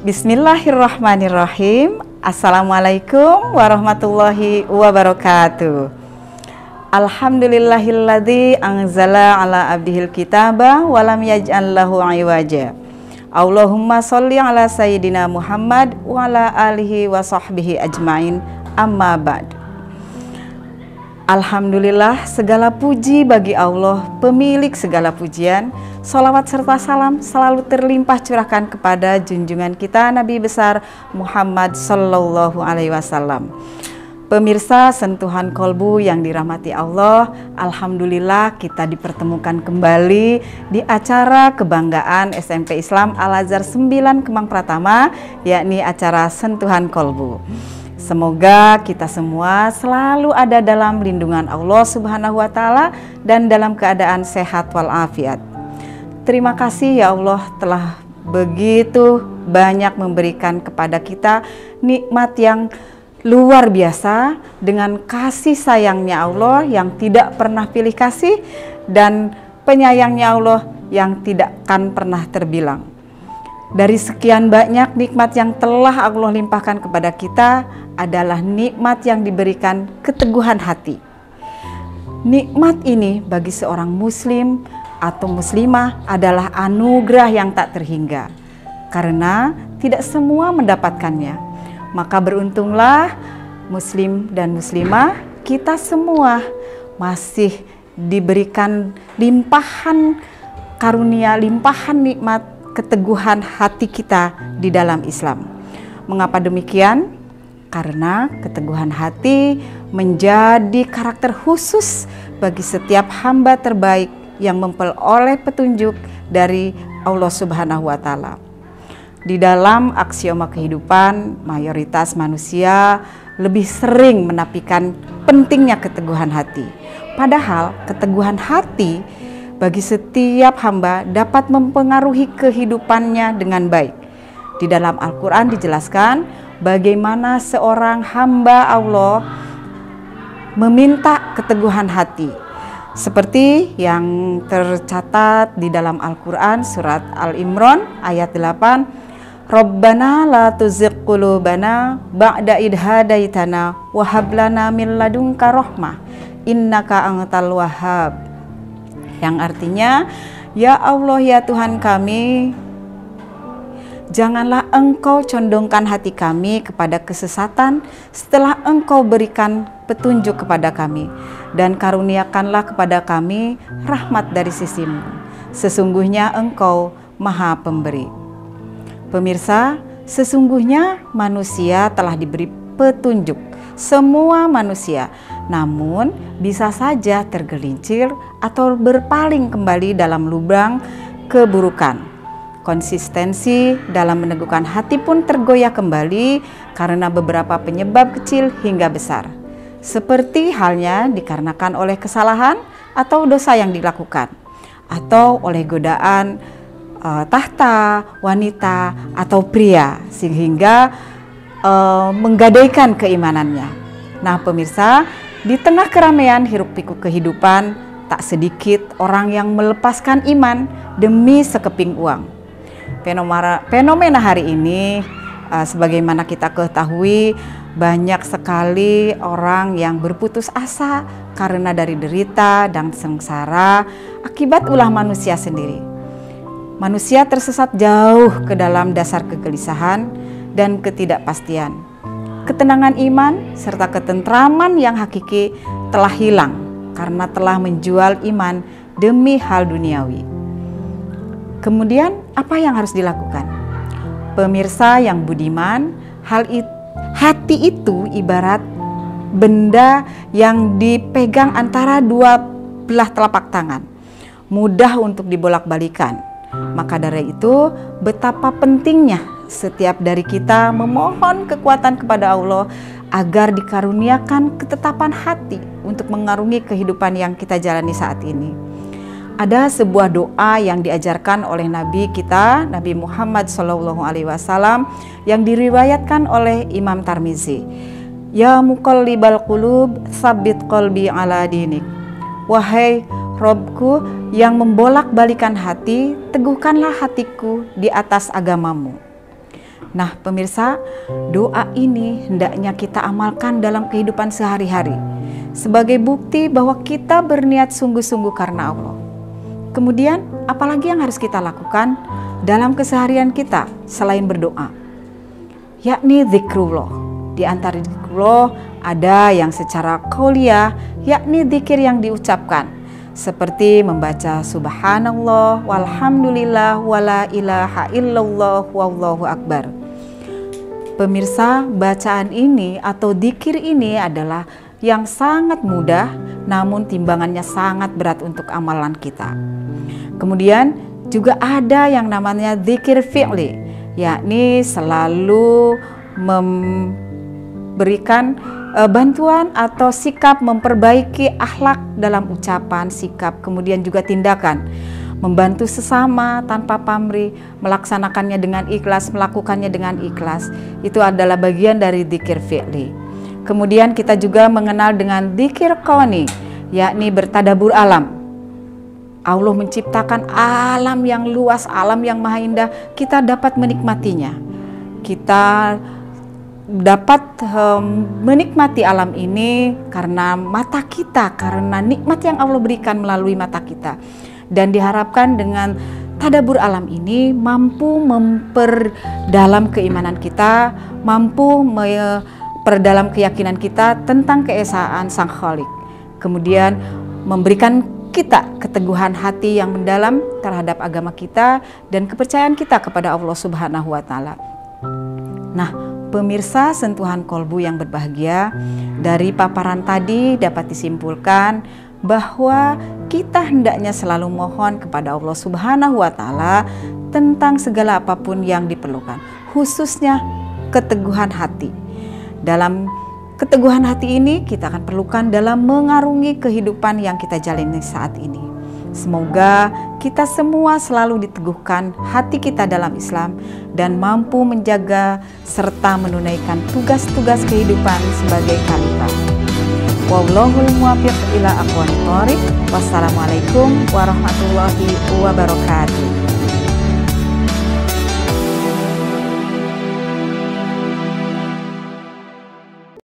Bismillahirrahmanirrahim. Assalamualaikum warahmatullahi wabarakatuh. Alhamdulillahilladzi anzala ala abdihil kitaba walam yaj'al lahu iwaja. Allahumma sholli ala sayyidina Muhammad wa ala alihi wa sahbihi ajmain. Amma ba'd. Alhamdulillah, segala puji bagi Allah, pemilik segala pujian. Salawat serta salam selalu terlimpah curahkan kepada junjungan kita Nabi besar Muhammad Sallallahu Alaihi Wasallam. Pemirsa Sentuhan Kolbu yang dirahmati Allah, alhamdulillah kita dipertemukan kembali di acara kebanggaan SMP Islam Al-Azhar 9 Kemang Pratama, yakni acara Sentuhan Kolbu. Semoga kita semua selalu ada dalam lindungan Allah Subhanahu wa Ta'ala dan dalam keadaan sehat walafiat. Terima kasih ya Allah telah begitu banyak memberikan kepada kita nikmat yang luar biasa dengan kasih sayangnya Allah yang tidak pernah pilih kasih dan penyayangnya Allah yang tidak akan pernah terbilang. Dari sekian banyak nikmat yang telah Allah limpahkan kepada kita adalah nikmat yang diberikan keteguhan hati. Nikmat ini bagi seorang muslim atau muslimah adalah anugerah yang tak terhingga karena tidak semua mendapatkannya. Maka beruntunglah muslim dan muslimah, kita semua masih diberikan limpahan karunia, limpahan nikmat keteguhan hati kita di dalam Islam. Mengapa demikian? Karena keteguhan hati menjadi karakter khusus bagi setiap hamba terbaik yang memperoleh petunjuk dari Allah Subhanahu wa Ta'ala. Di dalam aksioma kehidupan, mayoritas manusia lebih sering menafikan pentingnya keteguhan hati. Padahal keteguhan hati bagi setiap hamba dapat mempengaruhi kehidupannya dengan baik. Di dalam Al-Quran dijelaskan bagaimana seorang hamba Allah meminta keteguhan hati. Seperti yang tercatat di dalam Al-Quran surat Al-Imran ayat 8, Rabbana la tuzigh qulubana ba'da idh hadaitana wa hab lana min ladunka rahmah innaka antal wahhab. Yang artinya, ya Allah ya Tuhan kami, janganlah Engkau condongkan hati kami kepada kesesatan setelah Engkau berikan petunjuk kepada kami, dan karuniakanlah kepada kami rahmat dari sisi-Mu. Sesungguhnya Engkau Maha Pemberi. Pemirsa, sesungguhnya manusia telah diberi petunjuk, semua manusia, namun bisa saja tergelincir atau berpaling kembali dalam lubang keburukan. Konsistensi dalam meneguhkan hati pun tergoyah kembali karena beberapa penyebab kecil hingga besar. Seperti halnya dikarenakan oleh kesalahan atau dosa yang dilakukan, atau oleh godaan tahta, wanita, atau pria, sehingga menggadaikan keimanannya. Nah pemirsa, di tengah keramaian hiruk-pikuk kehidupan, tak sedikit orang yang melepaskan iman demi sekeping uang. Fenomena hari ini, sebagaimana kita ketahui, banyak sekali orang yang berputus asa karena dari derita dan sengsara akibat ulah manusia sendiri. Manusia tersesat jauh ke dalam dasar kegelisahan dan ketidakpastian. Ketenangan iman serta ketentraman yang hakiki telah hilang karena telah menjual iman demi hal duniawi. Kemudian apa yang harus dilakukan? Pemirsa yang budiman, hati itu ibarat benda yang dipegang antara dua belah telapak tangan, mudah untuk dibolak-balikan. Maka dari itu betapa pentingnya setiap dari kita memohon kekuatan kepada Allah agar dikaruniakan ketetapan hati untuk mengarungi kehidupan yang kita jalani saat ini. Ada sebuah doa yang diajarkan oleh Nabi kita, Nabi Muhammad SAW, yang diriwayatkan oleh Imam Tirmizi. Ya muqallibal qulub, tsabbit qalbi ala dinik. Wahai Robku yang membolak-balikan hati, teguhkanlah hatiku di atas agamamu. Nah, pemirsa, doa ini hendaknya kita amalkan dalam kehidupan sehari-hari sebagai bukti bahwa kita berniat sungguh-sungguh karena Allah. Kemudian, apalagi yang harus kita lakukan dalam keseharian kita selain berdoa? Yakni zikrullah. Di antara zikrullah ada yang secara qauliyah, yakni zikir yang diucapkan, seperti membaca subhanallah, walhamdulillah, wala ilaha illallah, wallahu akbar. Pemirsa, bacaan ini atau dzikir ini adalah yang sangat mudah, namun timbangannya sangat berat untuk amalan kita. Kemudian juga ada yang namanya dzikir fi'li, yakni selalu memberikan bantuan atau sikap memperbaiki akhlak dalam ucapan, sikap, kemudian juga tindakan. Membantu sesama tanpa pamrih, melaksanakannya dengan ikhlas, melakukannya dengan ikhlas. Itu adalah bagian dari dzikir fi'li. Kemudian kita juga mengenal dengan dzikir kauni, yakni bertadabur alam. Allah menciptakan alam yang luas, alam yang maha indah, kita dapat menikmatinya. Kita dapat menikmati alam ini karena mata kita, karena nikmat yang Allah berikan melalui mata kita. Dan diharapkan dengan tadabur alam ini mampu memperdalam keimanan kita, mampu memperdalam keyakinan kita tentang keesaan Sang Khalik. Kemudian memberikan kita keteguhan hati yang mendalam terhadap agama kita dan kepercayaan kita kepada Allah Subhanahu wa Ta'ala. Nah, pemirsa sentuhan kolbu yang berbahagia, dari paparan tadi dapat disimpulkan bahwa kita hendaknya selalu mohon kepada Allah Subhanahu wa Ta'ala tentang segala apapun yang diperlukan, khususnya keteguhan hati. Dalam keteguhan hati ini kita akan perlukan dalam mengarungi kehidupan yang kita jalani saat ini. Semoga kita semua selalu diteguhkan hati kita dalam Islam dan mampu menjaga serta menunaikan tugas-tugas kehidupan sebagai khalifah. Wallahul muwaffiq ila aqwamit thoriq. Wassalamualaikum warahmatullahi wabarakatuh.